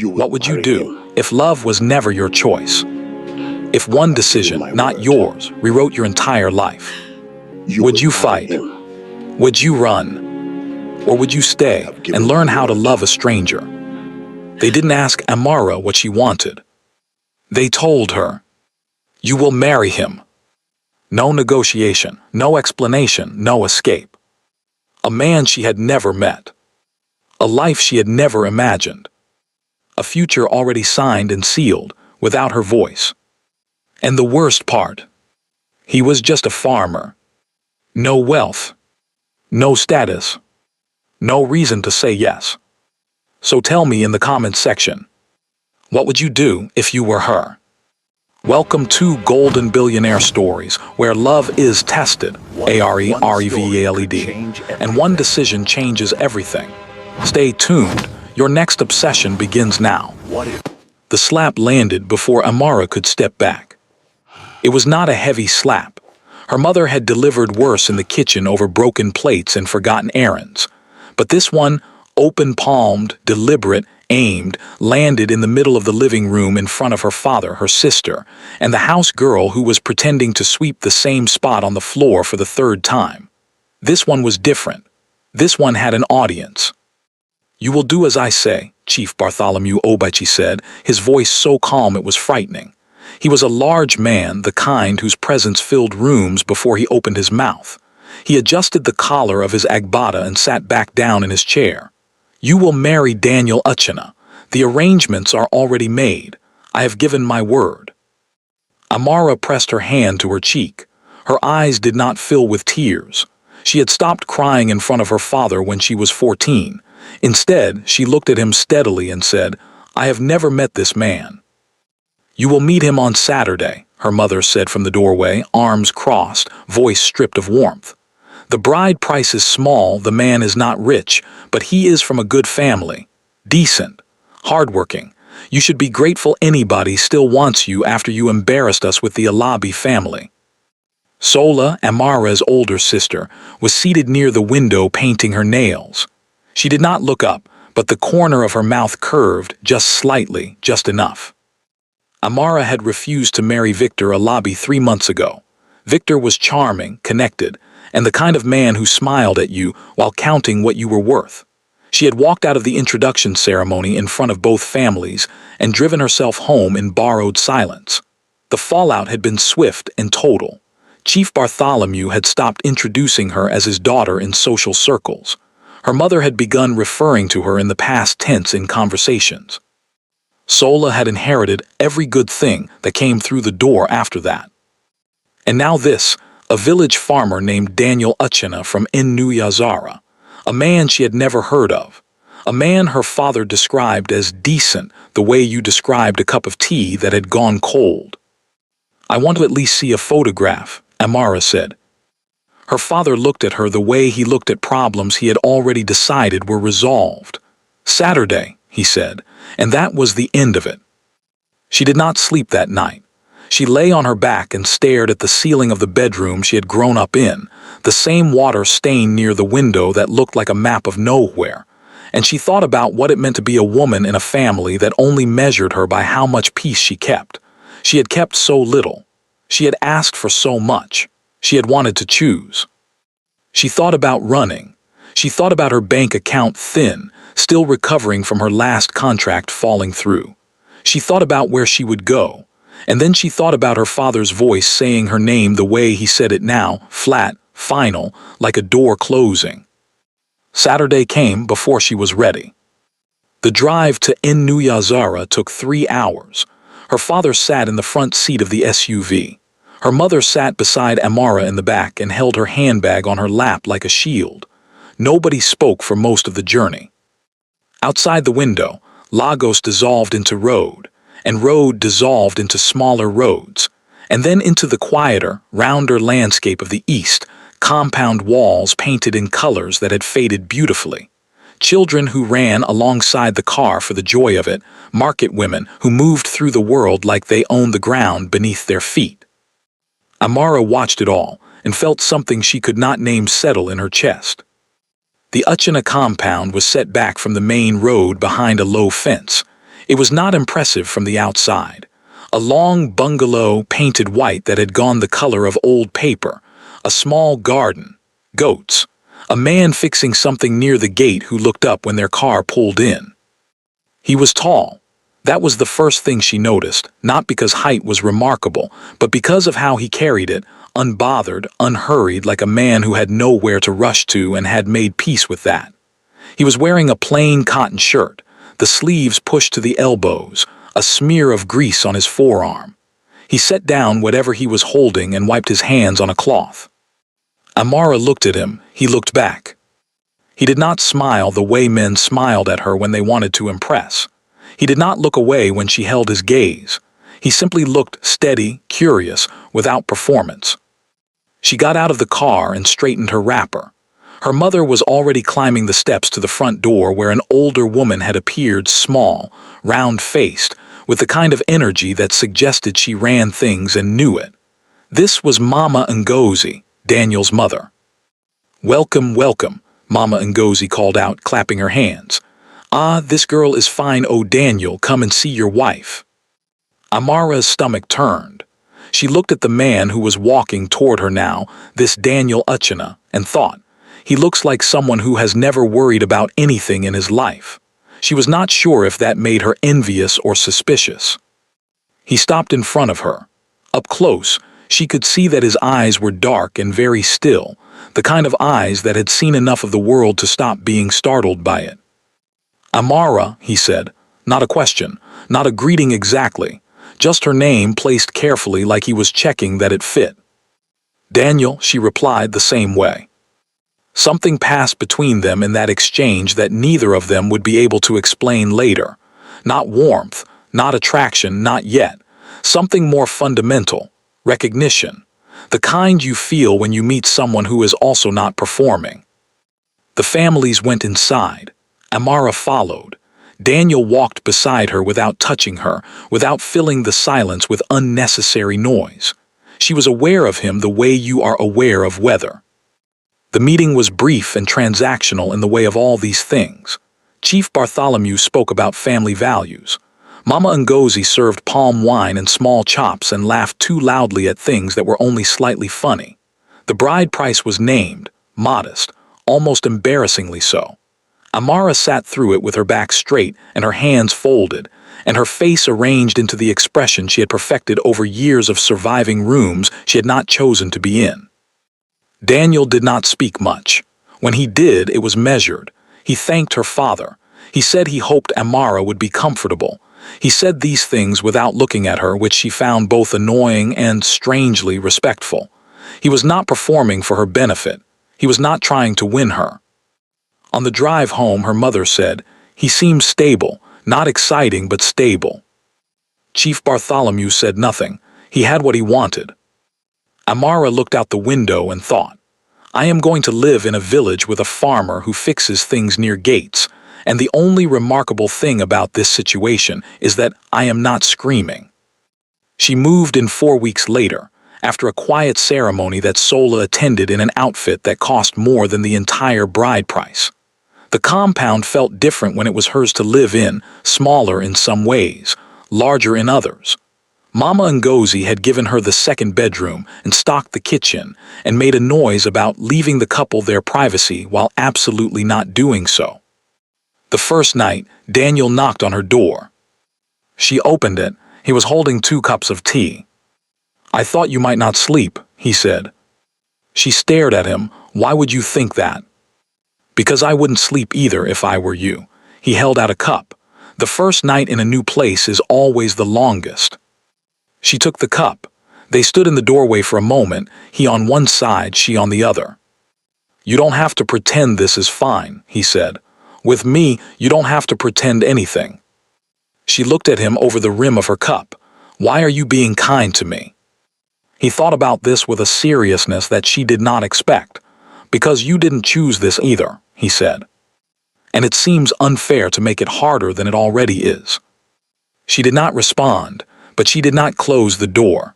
What would you do if love was never your choice? If one decision, not yours, rewrote your entire life? Would you fight? Would you run? Or would you stay and learn how to love a stranger? They didn't ask Amara what she wanted. They told her, "You will marry him." No negotiation, no explanation, no escape. A man she had never met. A life she had never imagined. A future already signed and sealed, without her voice. And the worst part, he was just a farmer. No wealth, no status, no reason to say yes. So tell me in the comments section, what would you do if you were her? Welcome to Golden Billionaire Stories, where love is tested, A-R-E-R-E-V-A-L-E-D, and one decision changes everything. Stay tuned, your next obsession begins now. The slap landed before Amara could step back. It was not a heavy slap. Her mother had delivered worse in the kitchen over broken plates and forgotten errands. But this one, open-palmed, deliberate, aimed, landed in the middle of the living room in front of her father, her sister, and the house girl who was pretending to sweep the same spot on the floor for the third time. This one was different. This one had an audience. "You will do as I say," Chief Bartholomew Obichi said, his voice so calm it was frightening. He was a large man, the kind whose presence filled rooms before he opened his mouth. He adjusted the collar of his agbada and sat back down in his chair. "You will marry Daniel Uchenna. The arrangements are already made. I have given my word." Amara pressed her hand to her cheek. Her eyes did not fill with tears. She had stopped crying in front of her father when she was 14. Instead, she looked at him steadily and said, "I have never met this man." "You will meet him on Saturday," her mother said from the doorway, arms crossed, voice stripped of warmth. "The bride price is small, the man is not rich, but he is from a good family. Decent, hardworking. You should be grateful anybody still wants you after you embarrassed us with the Alabi family." Sola, Amara's older sister, was seated near the window painting her nails. She did not look up, but the corner of her mouth curved just slightly, just enough. Amara had refused to marry Victor Alabi 3 months ago. Victor was charming, connected, and the kind of man who smiled at you while counting what you were worth. She had walked out of the introduction ceremony in front of both families and driven herself home in borrowed silence. The fallout had been swift and total. Chief Bartholomew had stopped introducing her as his daughter in social circles. Her mother had begun referring to her in the past tense in conversations. Sola had inherited every good thing that came through the door after that. And now this, a village farmer named Daniel Uchenna from Inu Yazara, a man she had never heard of, a man her father described as decent the way you described a cup of tea that had gone cold. "I want to at least see a photograph," Amara said. Her father looked at her the way he looked at problems he had already decided were resolved. "Saturday," he said, and that was the end of it. She did not sleep that night. She lay on her back and stared at the ceiling of the bedroom she had grown up in, the same water stain near the window that looked like a map of nowhere, and she thought about what it meant to be a woman in a family that only measured her by how much peace she kept. She had kept so little. She had asked for so much. She had wanted to choose. She thought about running. She thought about her bank account thin, still recovering from her last contract falling through. She thought about where she would go. And then she thought about her father's voice saying her name the way he said it now, flat, final, like a door closing. Saturday came before she was ready. The drive to Inu Yazara took 3 hours. Her father sat in the front seat of the SUV. Her mother sat beside Amara in the back and held her handbag on her lap like a shield. Nobody spoke for most of the journey. Outside the window, Lagos dissolved into road, and road dissolved into smaller roads, and then into the quieter, rounder landscape of the east, compound walls painted in colors that had faded beautifully. Children who ran alongside the car for the joy of it, market women who moved through the world like they owned the ground beneath their feet. Amara watched it all and felt something she could not name settle in her chest. The Uchenna compound was set back from the main road behind a low fence. It was not impressive from the outside. A long bungalow painted white that had gone the color of old paper, a small garden, goats, a man fixing something near the gate who looked up when their car pulled in. He was tall. That was the first thing she noticed, not because height was remarkable, but because of how he carried it, unbothered, unhurried, like a man who had nowhere to rush to and had made peace with that. He was wearing a plain cotton shirt, the sleeves pushed to the elbows, a smear of grease on his forearm. He set down whatever he was holding and wiped his hands on a cloth. Amara looked at him. He looked back. He did not smile the way men smiled at her when they wanted to impress. He did not look away when she held his gaze. He simply looked steady, curious, without performance. She got out of the car and straightened her wrapper. Her mother was already climbing the steps to the front door where an older woman had appeared, small, round-faced, with the kind of energy that suggested she ran things and knew it. This was Mama Ngozi, Daniel's mother. "Welcome, welcome," Mama Ngozi called out, clapping her hands. "Ah, this girl is fine. Oh, Daniel, come and see your wife." Amara's stomach turned. She looked at the man who was walking toward her now, this Daniel Uchina, and thought, he looks like someone who has never worried about anything in his life. She was not sure if that made her envious or suspicious. He stopped in front of her. Up close, she could see that his eyes were dark and very still, the kind of eyes that had seen enough of the world to stop being startled by it. "Amara," he said, not a question, not a greeting exactly, just her name placed carefully like he was checking that it fit. "Daniel," she replied the same way. Something passed between them in that exchange that neither of them would be able to explain later. Not warmth, not attraction, not yet. Something more fundamental, recognition. The kind you feel when you meet someone who is also not performing. The families went inside. Amara followed. Daniel walked beside her without touching her, without filling the silence with unnecessary noise. She was aware of him the way you are aware of weather. The meeting was brief and transactional in the way of all these things. Chief Bartholomew spoke about family values. Mama Ngozi served palm wine and small chops and laughed too loudly at things that were only slightly funny. The bride price was named, modest, almost embarrassingly so. Amara sat through it with her back straight and her hands folded, and her face arranged into the expression she had perfected over years of surviving rooms she had not chosen to be in. Daniel did not speak much. When he did, it was measured. He thanked her father. He said he hoped Amara would be comfortable. He said these things without looking at her, which she found both annoying and strangely respectful. He was not performing for her benefit. He was not trying to win her. On the drive home, her mother said, "He seems stable, not exciting but stable." Chief Bartholomew said nothing. He had what he wanted. Amara looked out the window and thought, "I am going to live in a village with a farmer who fixes things near gates, and the only remarkable thing about this situation is that I am not screaming." She moved in 4 weeks later, after a quiet ceremony that Sola attended in an outfit that cost more than the entire bride price. The compound felt different when it was hers to live in, smaller in some ways, larger in others. Mama Ngozi had given her the second bedroom and stocked the kitchen and made a noise about leaving the couple their privacy while absolutely not doing so. The first night, Daniel knocked on her door. She opened it. He was holding 2 cups of tea. "I thought you might not sleep," he said. She stared at him. "Why would you think that?" "Because I wouldn't sleep either if I were you." He held out a cup. The first night in a new place is always the longest. She took the cup. They stood in the doorway for a moment, he on one side, she on the other. "You don't have to pretend this is fine," he said. "With me, you don't have to pretend anything." She looked at him over the rim of her cup. "Why are you being kind to me?" He thought about this with a seriousness that she did not expect. "Because you didn't choose this either," he said. "And it seems unfair to make it harder than it already is." She did not respond, but she did not close the door.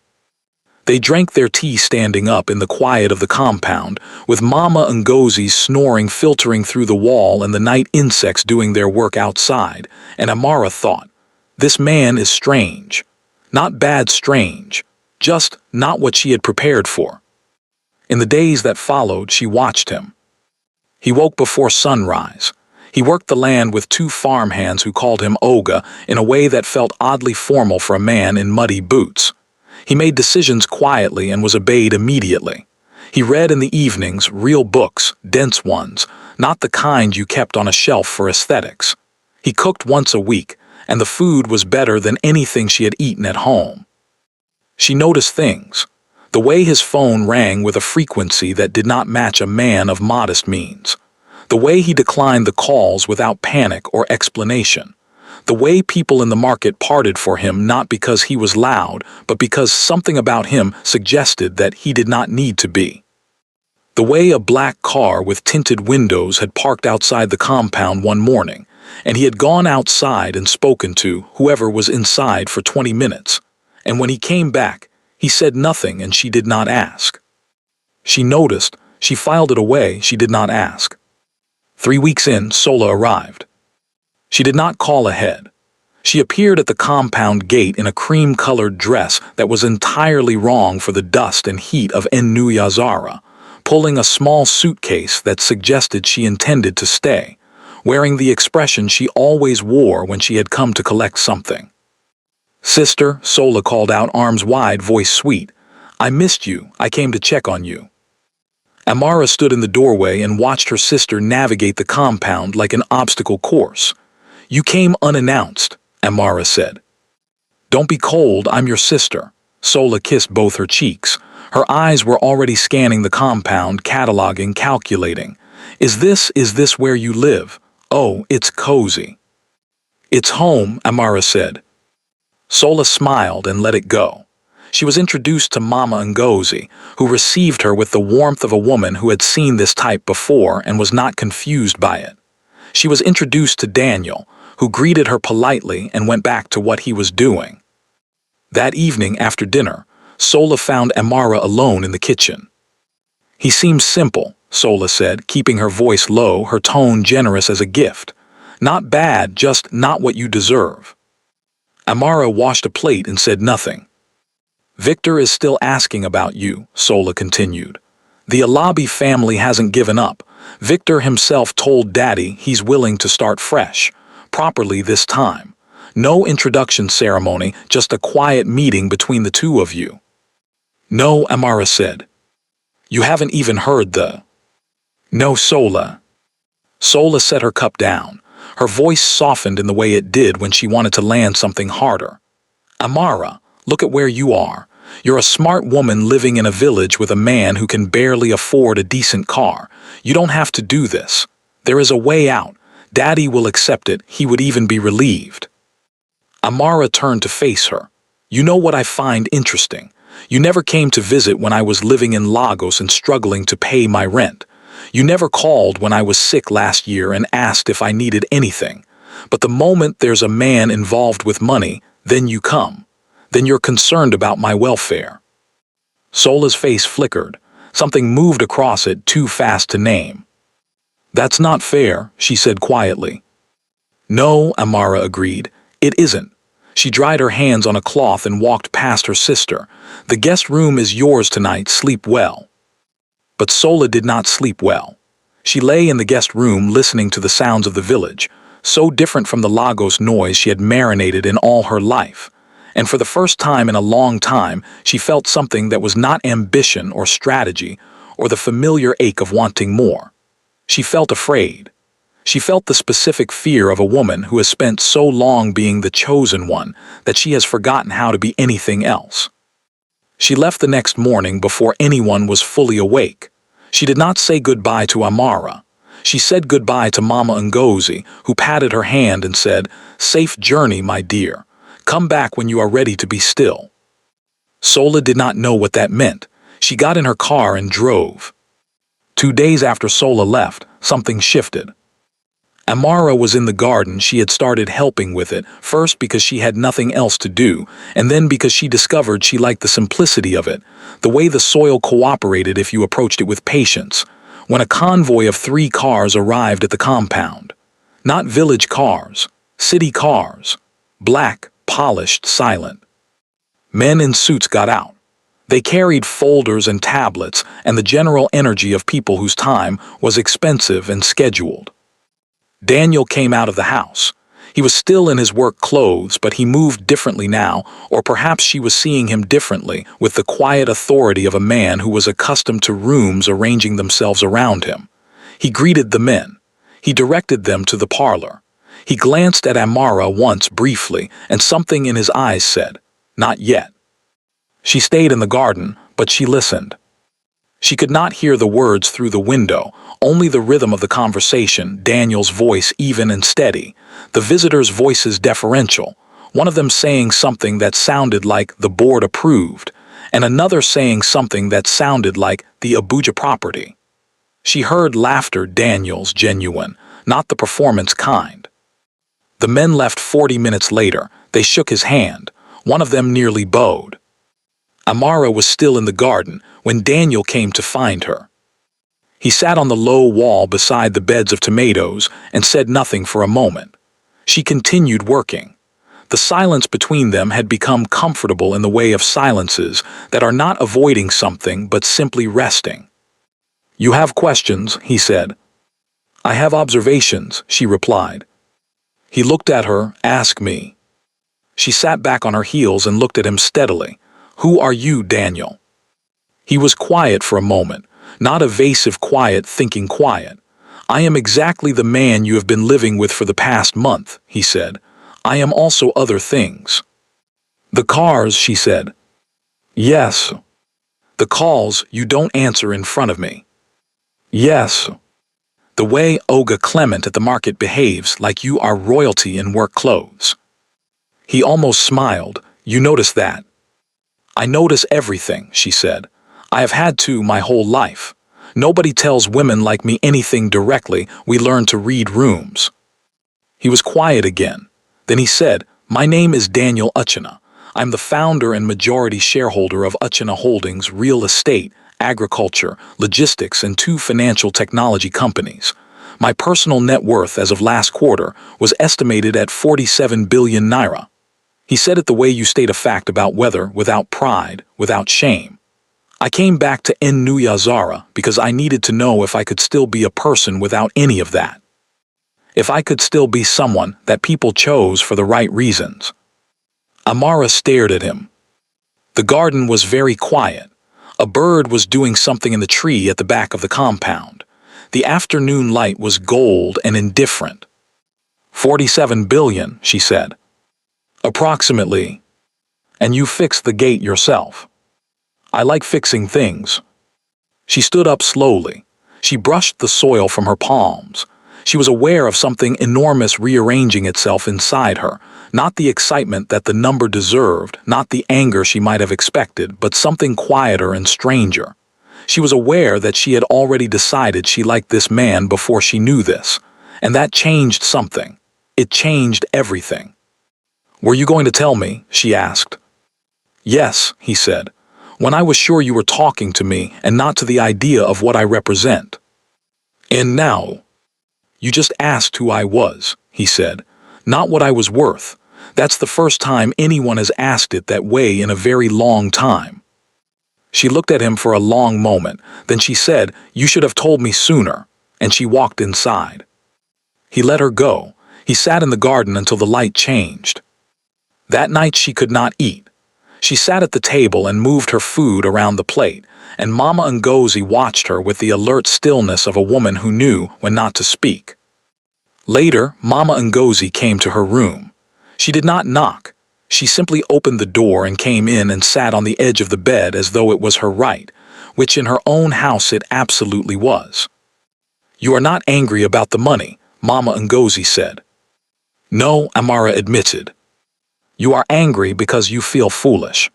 They drank their tea standing up in the quiet of the compound, with Mama Ngozi's snoring filtering through the wall and the night insects doing their work outside, and Amara thought, This man is strange. Not bad strange, just not what she had prepared for. In the days that followed, she watched him. He woke before sunrise. He worked the land with two farmhands who called him Oga in a way that felt oddly formal for a man in muddy boots. He made decisions quietly and was obeyed immediately. He read in the evenings real books, dense ones, not the kind you kept on a shelf for aesthetics. He cooked once a week, and the food was better than anything she had eaten at home. She noticed things. The way his phone rang with a frequency that did not match a man of modest means. The way he declined the calls without panic or explanation. The way people in the market parted for him not because he was loud, but because something about him suggested that he did not need to be. The way a black car with tinted windows had parked outside the compound one morning, and he had gone outside and spoken to whoever was inside for 20 minutes, and when he came back, he said nothing and she did not ask. She noticed, she filed it away, she did not ask. 3 weeks in, Sola arrived. She did not call ahead. She appeared at the compound gate in a cream-colored dress that was entirely wrong for the dust and heat of Nuyazara, pulling a small suitcase that suggested she intended to stay, wearing the expression she always wore when she had come to collect something. "Sister," Sola called out, arms wide, voice sweet. "I missed you. I came to check on you." Amara stood in the doorway and watched her sister navigate the compound like an obstacle course. "You came unannounced," Amara said. "Don't be cold, I'm your sister." Sola kissed both her cheeks. Her eyes were already scanning the compound, cataloging, calculating. Is this where you live? Oh, it's cozy." "It's home," Amara said. Sola smiled and let it go. She was introduced to Mama Ngozi, who received her with the warmth of a woman who had seen this type before and was not confused by it. She was introduced to Daniel, who greeted her politely and went back to what he was doing. That evening after dinner, Sola found Amara alone in the kitchen. "He seems simple," Sola said, keeping her voice low, her tone generous as a gift. "Not bad, just not what you deserve." Amara washed a plate and said nothing. "Victor is still asking about you," Sola continued. "The Alabi family hasn't given up. Victor himself told Daddy he's willing to start fresh, properly this time. No introduction ceremony, just a quiet meeting between the two of you." "No," Amara said. "You haven't even heard the—" "No, Sola." Sola set her cup down. Her voice softened in the way it did when she wanted to land something harder. "Amara, look at where you are. You're a smart woman living in a village with a man who can barely afford a decent car. You don't have to do this. There is a way out. Daddy will accept it. He would even be relieved." Amara turned to face her. "You know what I find interesting? You never came to visit when I was living in Lagos and struggling to pay my rent. You never called when I was sick last year and asked if I needed anything. But the moment there's a man involved with money, then you come. Then you're concerned about my welfare." Sola's face flickered. Something moved across it too fast to name. "That's not fair," she said quietly. "No," Amara agreed. "It isn't." She dried her hands on a cloth and walked past her sister. "The guest room is yours tonight. Sleep well." But Sola did not sleep well. She lay in the guest room listening to the sounds of the village, so different from the Lagos noise she had marinated in all her life. And for the first time in a long time, she felt something that was not ambition or strategy or the familiar ache of wanting more. She felt afraid. She felt the specific fear of a woman who has spent so long being the chosen one that she has forgotten how to be anything else. She left the next morning before anyone was fully awake. She did not say goodbye to Amara. She said goodbye to Mama Ngozi, who patted her hand and said, "Safe journey, my dear. Come back when you are ready to be still." Sola did not know what that meant. She got in her car and drove. 2 days after Sola left, something shifted. Amara was in the garden. She had started helping with it, first because she had nothing else to do, and then because she discovered she liked the simplicity of it, the way the soil cooperated if you approached it with patience. When a convoy of 3 cars arrived at the compound. Not village cars, city cars. Black, polished, silent. Men in suits got out. They carried folders and tablets and the general energy of people whose time was expensive and scheduled. Daniel came out of the house. He was still in his work clothes, but he moved differently now, or perhaps she was seeing him differently, with the quiet authority of a man who was accustomed to rooms arranging themselves around him. He greeted the men. He directed them to the parlor. He glanced at Amara once briefly, and something in his eyes said, "Not yet." She stayed in the garden, but she listened. She could not hear the words through the window, only the rhythm of the conversation, Daniel's voice even and steady, the visitors' voices deferential, one of them saying something that sounded like the board approved, and another saying something that sounded like the Abuja property. She heard laughter, Daniel's genuine, not the performance kind. The men left 40 minutes later. They shook his hand. One of them nearly bowed. Amara was still in the garden when Daniel came to find her. He sat on the low wall beside the beds of tomatoes and said nothing for a moment. She continued working. The silence between them had become comfortable in the way of silences that are not avoiding something but simply resting. "You have questions," he said. "I have observations," she replied. He looked at her. "Ask me." She sat back on her heels and looked at him steadily. "Who are you, Daniel?" He was quiet for a moment, not evasive quiet, thinking quiet. "I am exactly the man you have been living with for the past month," he said. "I am also other things." "The cars," she said. "Yes." "The calls you don't answer in front of me." "Yes." "The way Olga Clement at the market behaves like you are royalty in work clothes." He almost smiled. "You notice that?" "I notice everything," she said. "I have had to my whole life. Nobody tells women like me anything directly. We learn to read rooms." He was quiet again. Then he said, "My name is Daniel Uchina. I'm the founder and majority shareholder of Uchina Holdings Real Estate, Agriculture, Logistics, and 2 financial technology companies. My personal net worth as of last quarter was estimated at 47 billion naira. He said it the way you state a fact about weather, without pride, without shame. I came back to Nuyazara because I needed to know if I could still be a person without any of that. If I could still be someone that people chose for the right reasons." Amara stared at him. The garden was very quiet. A bird was doing something in the tree at the back of the compound. The afternoon light was gold and indifferent. 47 billion, she said. "Approximately. And you fixed the gate yourself." "I like fixing things." She stood up slowly. She brushed the soil from her palms. She was aware of something enormous rearranging itself inside her, not the excitement that the number deserved, not the anger she might have expected, but something quieter and stranger. She was aware that she had already decided she liked this man before she knew this, and that changed something. It changed everything. "Were you going to tell me?" she asked. "Yes," he said, "when I was sure you were talking to me and not to the idea of what I represent." "And now?" "You just asked who I was," he said, "not what I was worth. That's the first time anyone has asked it that way in a very long time." She looked at him for a long moment, then she said, "You should have told me sooner," and she walked inside. He let her go. He sat in the garden until the light changed. That night she could not eat. She sat at the table and moved her food around the plate, and Mama Ngozi watched her with the alert stillness of a woman who knew when not to speak. Later, Mama Ngozi came to her room. She did not knock. She simply opened the door and came in and sat on the edge of the bed as though it was her right, which in her own house it absolutely was. "You are not angry about the money," Mama Ngozi said. "No," Amara admitted. "You are angry because you feel foolish."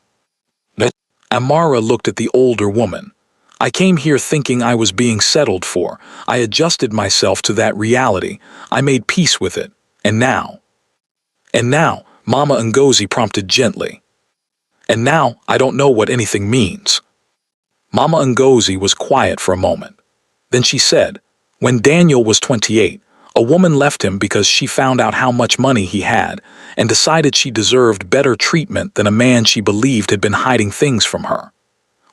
Amara looked at the older woman. "I came here thinking I was being settled for. I adjusted myself to that reality. I made peace with it. And now?" "And now," Mama Ngozi prompted gently. "And now, I don't know what anything means." Mama Ngozi was quiet for a moment. Then she said, "When Daniel was 28, A woman left him because she found out how much money he had and decided she deserved better treatment than a man she believed had been hiding things from her.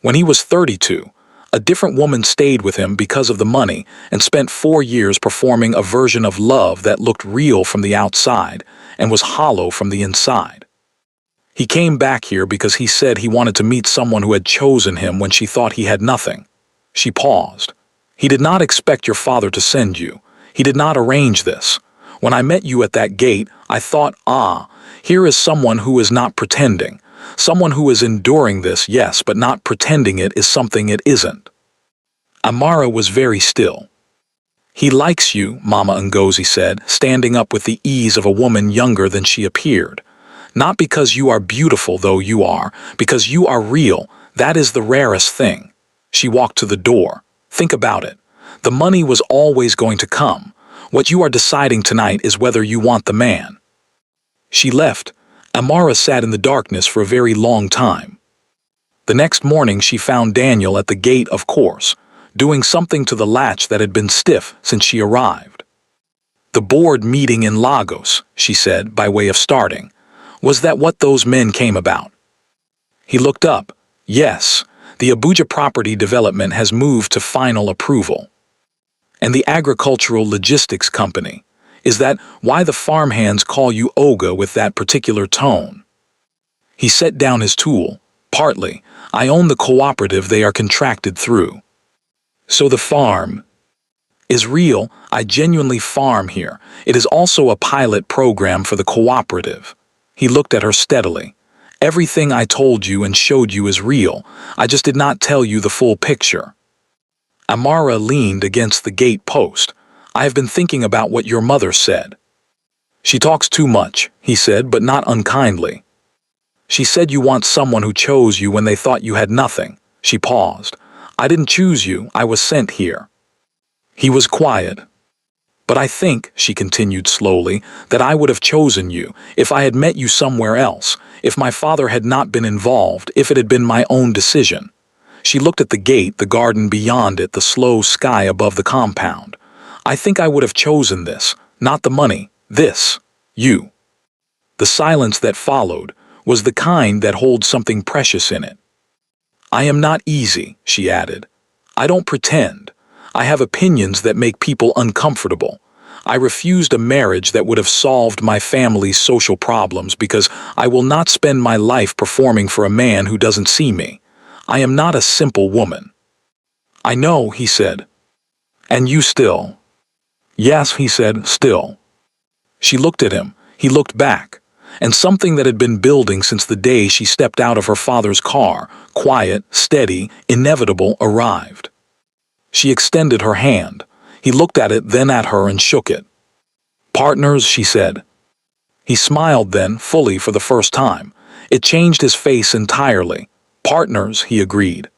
When he was 32, a different woman stayed with him because of the money and spent 4 years performing a version of love that looked real from the outside and was hollow from the inside. He came back here because he said he wanted to meet someone who had chosen him when she thought he had nothing. She paused. He did not expect your father to send you. He did not arrange this. When I met you at that gate, I thought, here is someone who is not pretending. Someone who is enduring this, yes, but not pretending it is something it isn't. Amara was very still. He likes you, Mama Ngozi said, standing up with the ease of a woman younger than she appeared. Not because you are beautiful, though you are, because you are real. That is the rarest thing. She walked to the door. Think about it. The money was always going to come. What you are deciding tonight is whether you want the man. She left. Amara sat in the darkness for a very long time. The next morning she found Daniel at the gate, of course, doing something to the latch that had been stiff since she arrived. The board meeting in Lagos, she said, by way of starting. Was that what those men came about? He looked up. Yes, the Abuja property development has moved to final approval. And the agricultural logistics company. Is that why the farmhands call you Oga with that particular tone? He set down his tool. Partly. I own the cooperative they are contracted through. So the farm is real. I genuinely farm here. It is also a pilot program for the cooperative. He looked at her steadily. Everything I told you and showed you is real. I just did not tell you the full picture. Amara leaned against the gate post. I have been thinking about what your mother said. She talks too much, he said, but not unkindly. She said you want someone who chose you when they thought you had nothing. She paused. I didn't choose you, I was sent here. He was quiet. But I think, she continued slowly, that I would have chosen you if I had met you somewhere else, if my father had not been involved, if it had been my own decision. She looked at the gate, the garden beyond it, the slow sky above the compound. I think I would have chosen this, not the money, this, you. The silence that followed was the kind that holds something precious in it. I am not easy, she added. I don't pretend. I have opinions that make people uncomfortable. I refused a marriage that would have solved my family's social problems because I will not spend my life performing for a man who doesn't see me. I am not a simple woman. I know, he said. And you still? Yes, he said, still. She looked at him. He looked back. And something that had been building since the day she stepped out of her father's car, quiet, steady, inevitable, arrived. She extended her hand. He looked at it, then at her, and shook it. Partners, she said. He smiled then, fully for the first time. It changed his face entirely. Partners, he agreed.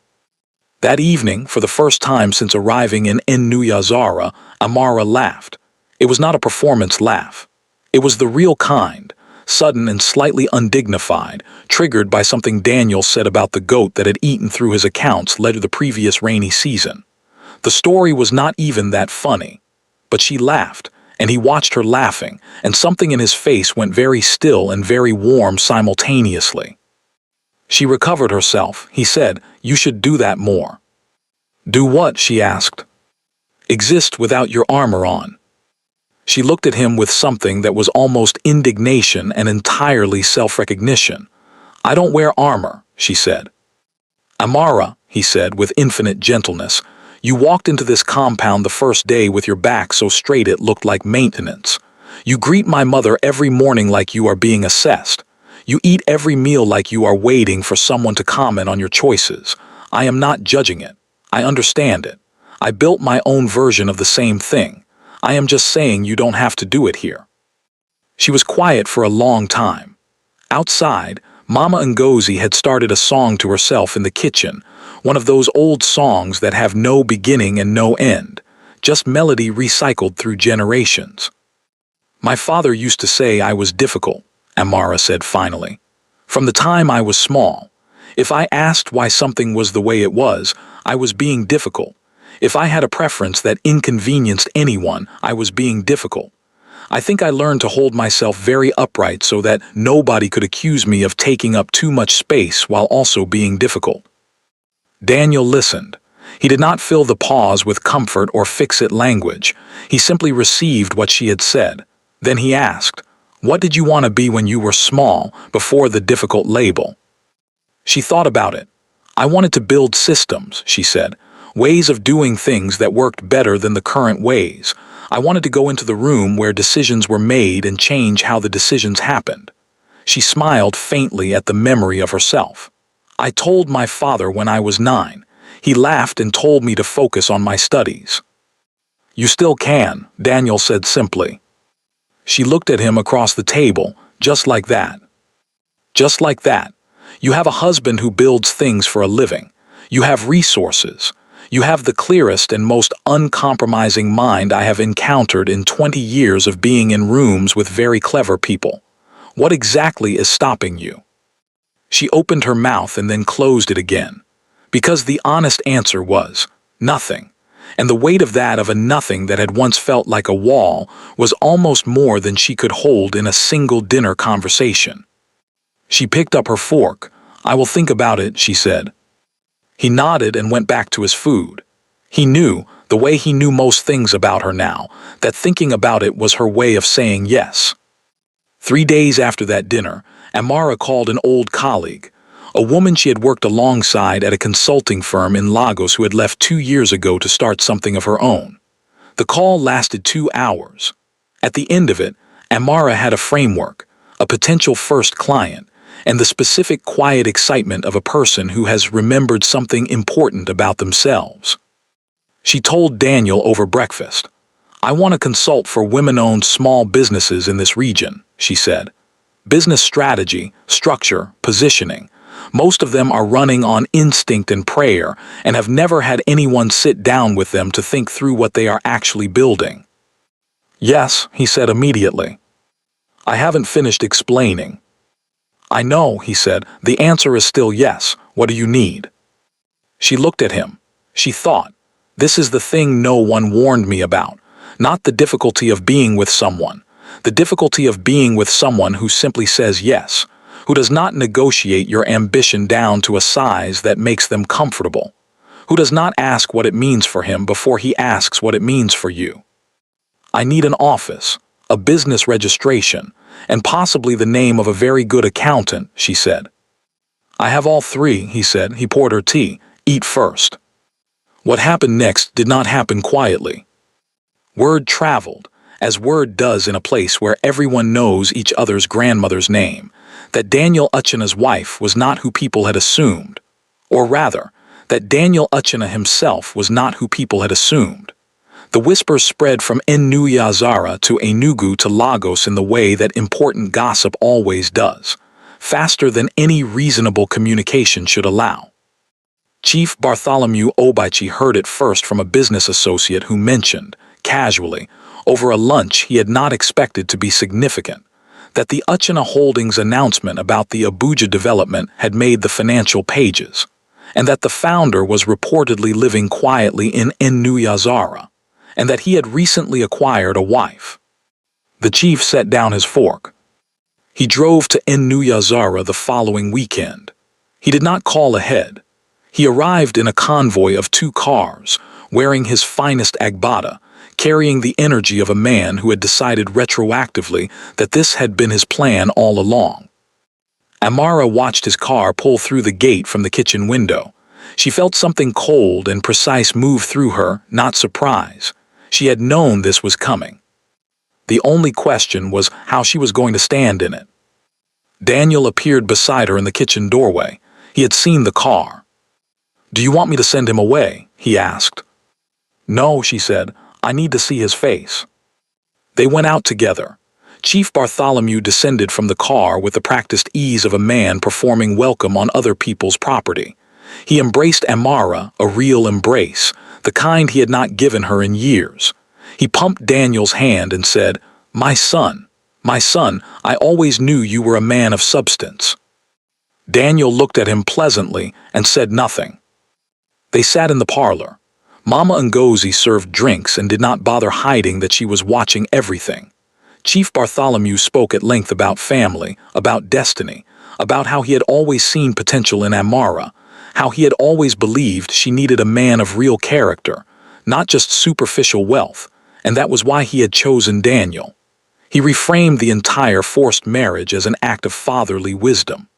That evening, for the first time since arriving in Nuyazara, Amara laughed. It was not a performance laugh. It was the real kind, sudden and slightly undignified, triggered by something Daniel said about the goat that had eaten through his accounts led to the previous rainy season. The story was not even that funny. But she laughed, and he watched her laughing, and something in his face went very still and very warm simultaneously. She recovered herself. He said, you should do that more. Do what? She asked. Exist without your armor on. She looked at him with something that was almost indignation and entirely self-recognition. I don't wear armor, she said. Amara, he said with infinite gentleness, you walked into this compound the first day with your back so straight it looked like maintenance. You greet my mother every morning like you are being assessed. You eat every meal like you are waiting for someone to comment on your choices. I am not judging it. I understand it. I built my own version of the same thing. I am just saying you don't have to do it here. She was quiet for a long time. Outside, Mama Ngozi had started a song to herself in the kitchen, one of those old songs that have no beginning and no end, just melody recycled through generations. My father used to say I was difficult, Amara said finally. From the time I was small. If I asked why something was the way it was, I was being difficult. If I had a preference that inconvenienced anyone, I was being difficult. I think I learned to hold myself very upright so that nobody could accuse me of taking up too much space while also being difficult. Daniel listened. He did not fill the pause with comfort or fix-it language. He simply received what she had said. Then he asked, "What did you want to be when you were small, before the difficult label?" She thought about it. "I wanted to build systems," she said, "ways of doing things that worked better than the current ways. I wanted to go into the room where decisions were made and change how the decisions happened." She smiled faintly at the memory of herself. "I told my father when I was 9. He laughed and told me to focus on my studies." "You still can," Daniel said simply. She looked at him across the table, just like that. Just like that. You have a husband who builds things for a living. You have resources. You have the clearest and most uncompromising mind I have encountered in 20 years of being in rooms with very clever people. What exactly is stopping you?" She opened her mouth and then closed it again, because the honest answer was nothing, and the weight of a nothing that had once felt like a wall was almost more than she could hold in a single dinner conversation. She picked up her fork. "I will think about it," she said. He nodded and went back to his food. He knew, the way he knew most things about her now, that thinking about it was her way of saying yes. 3 days after that dinner, Amara called an old colleague, a woman she had worked alongside at a consulting firm in Lagos who had left 2 years ago to start something of her own. The call lasted 2 hours. At the end of it, Amara had a framework, a potential first client, and the specific quiet excitement of a person who has remembered something important about themselves. She told Daniel over breakfast, "I want to consult for women-owned small businesses in this region," she said. "Business strategy, structure, positioning. Most of them are running on instinct and prayer and have never had anyone sit down with them to think through what they are actually building." "Yes," he said immediately. "I haven't finished explaining." "I know," he said. "The answer is still yes. What do you need?" She looked at him. She thought, "This is the thing no one warned me about. Not the difficulty of being with someone. The difficulty of being with someone who simply says yes, who does not negotiate your ambition down to a size that makes them comfortable, who does not ask what it means for him before he asks what it means for you." "I need an office, a business registration, and possibly the name of a very good accountant," she said. "I have all 3, he said. He poured her tea. "Eat first." What happened next did not happen quietly. Word traveled, as word does in a place where everyone knows each other's grandmother's name, that Daniel Uchenna's wife was not who people had assumed, or rather, that Daniel Uchenna himself was not who people had assumed. The whispers spread from Enuyazara to Enugu to Lagos in the way that important gossip always does, faster than any reasonable communication should allow. Chief Bartholomew Obichi heard it first from a business associate who mentioned, casually, over a lunch he had not expected to be significant, that the Uchenna Holdings announcement about the Abuja development had made the financial pages, and that the founder was reportedly living quietly in Enuyazara, and that he had recently acquired a wife. The chief set down his fork. He drove to Enuyazara the following weekend. He did not call ahead. He arrived in a convoy of 2 cars, wearing his finest agbada, carrying the energy of a man who had decided retroactively that this had been his plan all along. Amara watched his car pull through the gate from the kitchen window. She felt something cold and precise move through her, not surprise. She had known this was coming. The only question was how she was going to stand in it. Daniel appeared beside her in the kitchen doorway. He had seen the car. "Do you want me to send him away?" he asked. "No," she said. "I need to see his face." They went out together. Chief Bartholomew descended from the car with the practiced ease of a man performing welcome on other people's property. He embraced Amara, a real embrace, the kind he had not given her in years. He pumped Daniel's hand and said, my son, I always knew you were a man of substance." Daniel looked at him pleasantly and said nothing. They sat in the parlor. Mama Ngozi served drinks and did not bother hiding that she was watching everything. Chief Bartholomew spoke at length about family, about destiny, about how he had always seen potential in Amara, how he had always believed she needed a man of real character, not just superficial wealth, and that was why he had chosen Daniel. He reframed the entire forced marriage as an act of fatherly wisdom.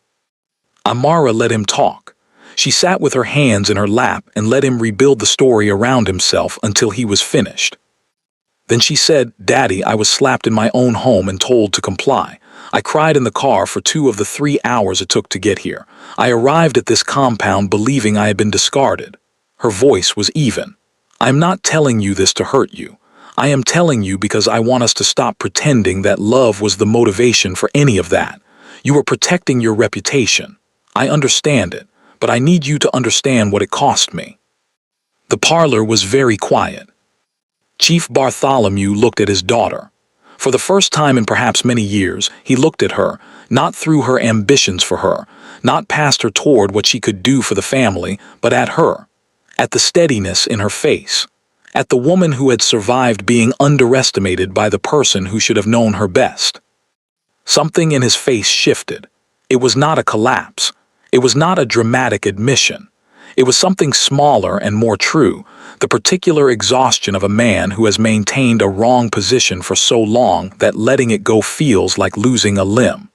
Amara let him talk. She sat with her hands in her lap and let him rebuild the story around himself until he was finished. Then she said, "Daddy, I was slapped in my own home and told to comply. I cried in the car for 2 of the 3 hours it took to get here. I arrived at this compound believing I had been discarded." Her voice was even. "I am not telling you this to hurt you. I am telling you because I want us to stop pretending that love was the motivation for any of that. You were protecting your reputation. I understand it, but I need you to understand what it cost me." The parlor was very quiet. Chief Bartholomew looked at his daughter. For the first time in perhaps many years, he looked at her, not through her ambitions for her, not past her toward what she could do for the family, but at her, at the steadiness in her face, at the woman who had survived being underestimated by the person who should have known her best. Something in his face shifted. It was not a collapse. It was not a dramatic admission. It was something smaller and more true, the particular exhaustion of a man who has maintained a wrong position for so long that letting it go feels like losing a limb.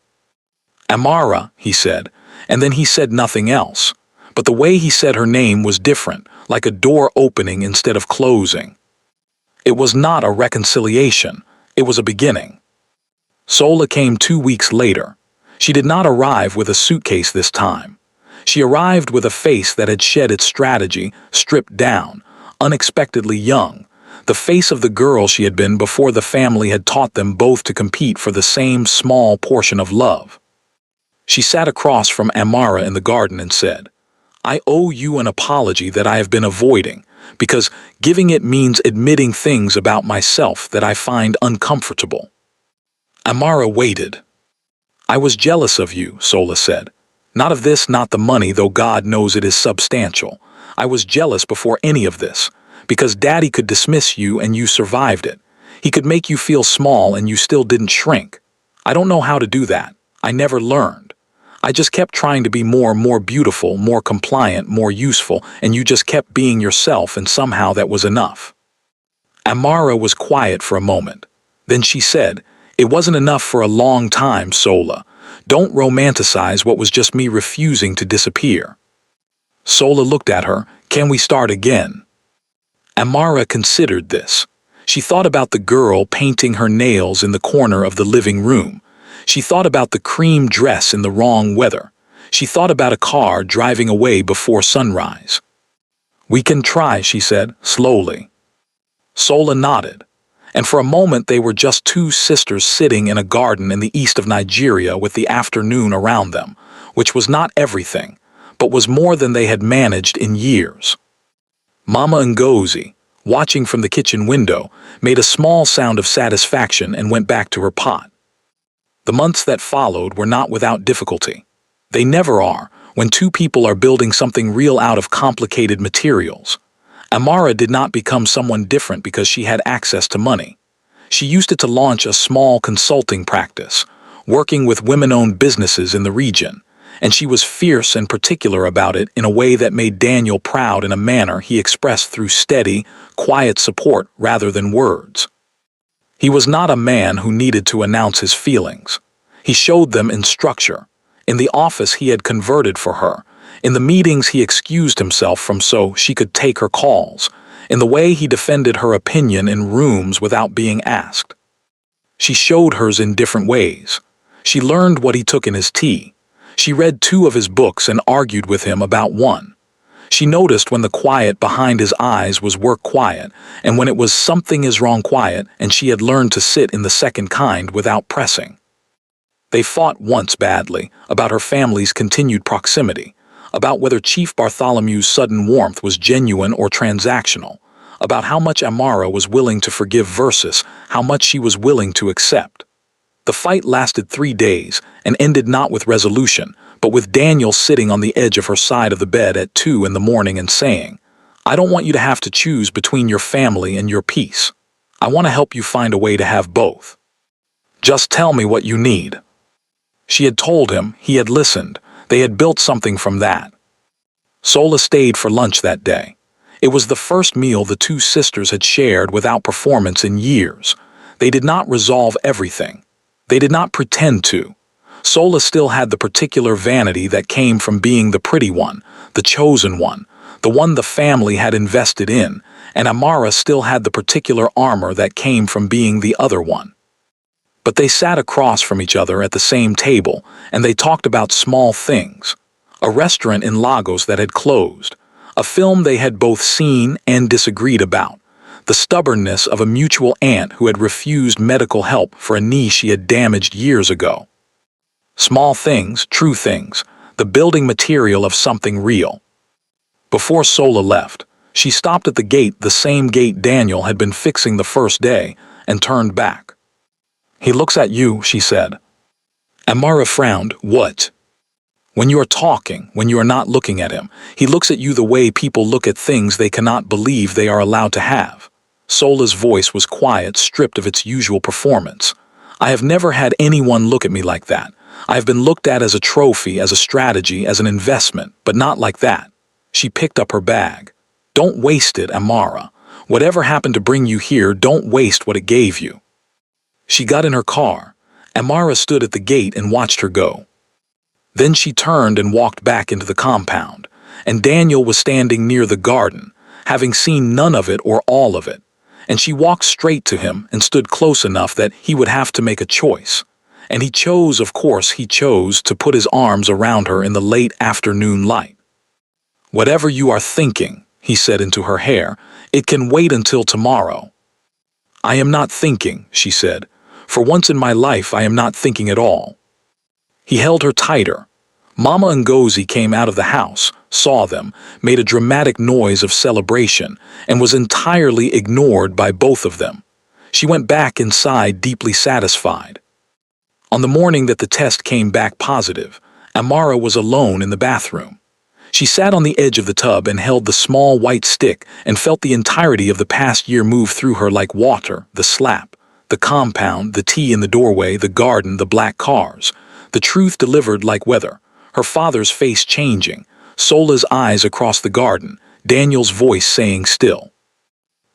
"Amara," he said, and then he said nothing else. But the way he said her name was different, like a door opening instead of closing. It was not a reconciliation. It was a beginning. Sola came 2 weeks later. She did not arrive with a suitcase this time. She arrived with a face that had shed its strategy, stripped down, unexpectedly young, the face of the girl she had been before the family had taught them both to compete for the same small portion of love. She sat across from Amara in the garden and said, "I owe you an apology that I have been avoiding, because giving it means admitting things about myself that I find uncomfortable." Amara waited. "I was jealous of you," Sola said. "Not of this, not the money, though God knows it is substantial. I was jealous before any of this, because Daddy could dismiss you and you survived it. He could make you feel small and you still didn't shrink. I don't know how to do that. I never learned. I just kept trying to be more beautiful, more compliant, more useful, and you just kept being yourself, and somehow that was enough." Amara was quiet for a moment. Then she said, "It wasn't enough for a long time, Sola. Don't romanticize what was just me refusing to disappear." Sola looked at her. "Can we start again?" Amara considered this. She thought about the girl painting her nails in the corner of the living room. She thought about the cream dress in the wrong weather. She thought about a car driving away before sunrise. "We can try," she said, slowly. Sola nodded. And for a moment they were just 2 sisters sitting in a garden in the east of Nigeria with the afternoon around them, which was not everything, but was more than they had managed in years. Mama Ngozi, watching from the kitchen window, made a small sound of satisfaction and went back to her pot. The months that followed were not without difficulty. They never are, when 2 people are building something real out of complicated materials. Amara did not become someone different because she had access to money. She used it to launch a small consulting practice, working with women-owned businesses in the region, and she was fierce and particular about it in a way that made Daniel proud in a manner he expressed through steady, quiet support rather than words. He was not a man who needed to announce his feelings. He showed them in structure. In the office he had converted for her. In the meetings he excused himself from so she could take her calls. In the way he defended her opinion in rooms without being asked. She showed hers in different ways. She learned what he took in his tea. She read 2 of his books and argued with him about one. She noticed when the quiet behind his eyes was work quiet, and when it was something is wrong quiet, and she had learned to sit in the second kind without pressing. They fought once badly about her family's continued proximity, about whether Chief Bartholomew's sudden warmth was genuine or transactional, about how much Amara was willing to forgive versus how much she was willing to accept. The fight lasted 3 days and ended not with resolution, but with Daniel sitting on the edge of her side of the bed at 2 in the morning and saying, I don't want you to have to choose between your family and your peace. I want to help you find a way to have both. Just tell me what you need." She had told him, he had listened, they had built something from that. Sola stayed for lunch that day. It was the first meal the two sisters had shared without performance in years. They did not resolve everything. They did not pretend to. Sola still had the particular vanity that came from being the pretty one, the chosen one, the one the family had invested in, and Amara still had the particular armor that came from being the other one. But they sat across from each other at the same table, and they talked about small things. A restaurant in Lagos that had closed, a film they had both seen and disagreed about, the stubbornness of a mutual aunt who had refused medical help for a knee she had damaged years ago. Small things, true things, the building material of something real. Before Sola left, she stopped at the gate, the same gate Daniel had been fixing the first day, and turned back. "He looks at you," she said. Amara frowned. "What?" "When you are talking, when you are not looking at him, he looks at you the way people look at things they cannot believe they are allowed to have." Sola's voice was quiet, stripped of its usual performance. "I have never had anyone look at me like that. I have been looked at as a trophy, as a strategy, as an investment, but not like that." She picked up her bag. "Don't waste it, Amara. Whatever happened to bring you here, don't waste what it gave you." She got in her car. Amara stood at the gate and watched her go. Then she turned and walked back into the compound, and Daniel was standing near the garden, having seen none of it or all of it, and she walked straight to him and stood close enough that he would have to make a choice. And he chose, of course, he chose to put his arms around her in the late afternoon light. "Whatever you are thinking," he said into her hair, "it can wait until tomorrow." "I am not thinking," she said. "For once in my life I am not thinking at all." He held her tighter. Mama Ngozi came out of the house, saw them, made a dramatic noise of celebration, and was entirely ignored by both of them. She went back inside deeply satisfied. On the morning that the test came back positive, Amara was alone in the bathroom. She sat on the edge of the tub and held the small white stick and felt the entirety of the past year move through her like water, the slap, the compound, the tea in the doorway, the garden, the black cars. The truth delivered like weather, her father's face changing, Sola's eyes across the garden, Daniel's voice saying still.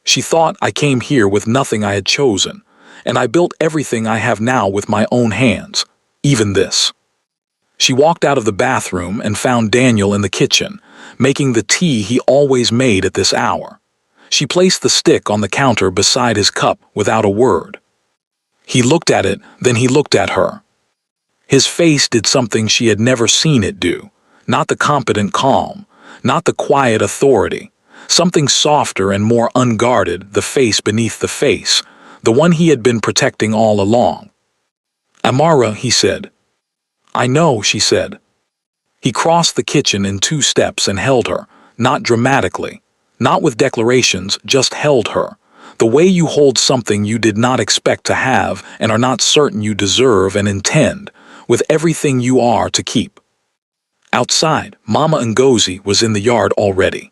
She thought, "I came here with nothing I had chosen, and I built everything I have now with my own hands, even this." She walked out of the bathroom and found Daniel in the kitchen, making the tea he always made at this hour. She placed the stick on the counter beside his cup without a word. He looked at it, then he looked at her. His face did something she had never seen it do, not the competent calm, not the quiet authority, something softer and more unguarded, the face beneath the face, the one he had been protecting all along. "Amara," he said. "I know," she said. He crossed the kitchen in 2 steps and held her, not dramatically, not with declarations, just held her. The way you hold something you did not expect to have and are not certain you deserve and intend, with everything you are to keep. Outside, Mama Ngozi was in the yard already.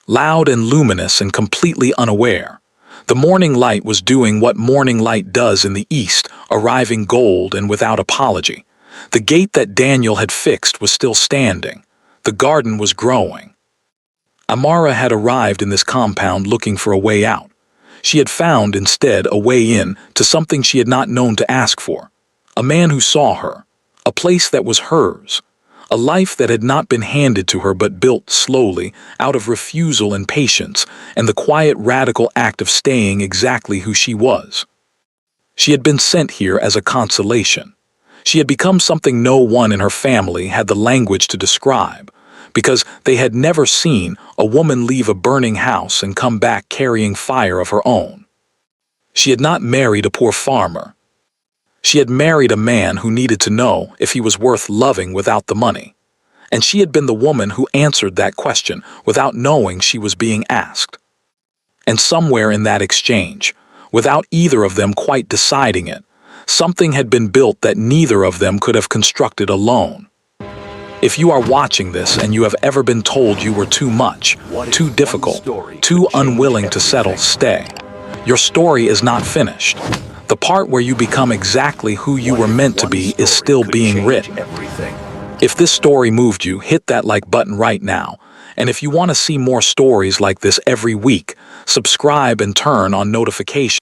Loud and luminous and completely unaware. The morning light was doing what morning light does in the east, arriving gold and without apology. The gate that Daniel had fixed was still standing. The garden was growing. Amara had arrived in this compound looking for a way out. She had found, instead, a way in to something she had not known to ask for. A man who saw her. A place that was hers. A life that had not been handed to her but built slowly, out of refusal and patience, and the quiet radical act of staying exactly who she was. She had been sent here as a consolation. She had become something no one in her family had the language to describe, because they had never seen a woman leave a burning house and come back carrying fire of her own. She had not married a poor farmer. She had married a man who needed to know if he was worth loving without the money. And she had been the woman who answered that question without knowing she was being asked. And somewhere in that exchange, without either of them quite deciding it, something had been built that neither of them could have constructed alone. If you are watching this and you have ever been told you were too much, too difficult, too unwilling to settle, stay. Your story is not finished. The part where you become exactly who you were meant to be is still being written. If this story moved you, hit that like button right now. And if you want to see more stories like this every week, subscribe and turn on notifications.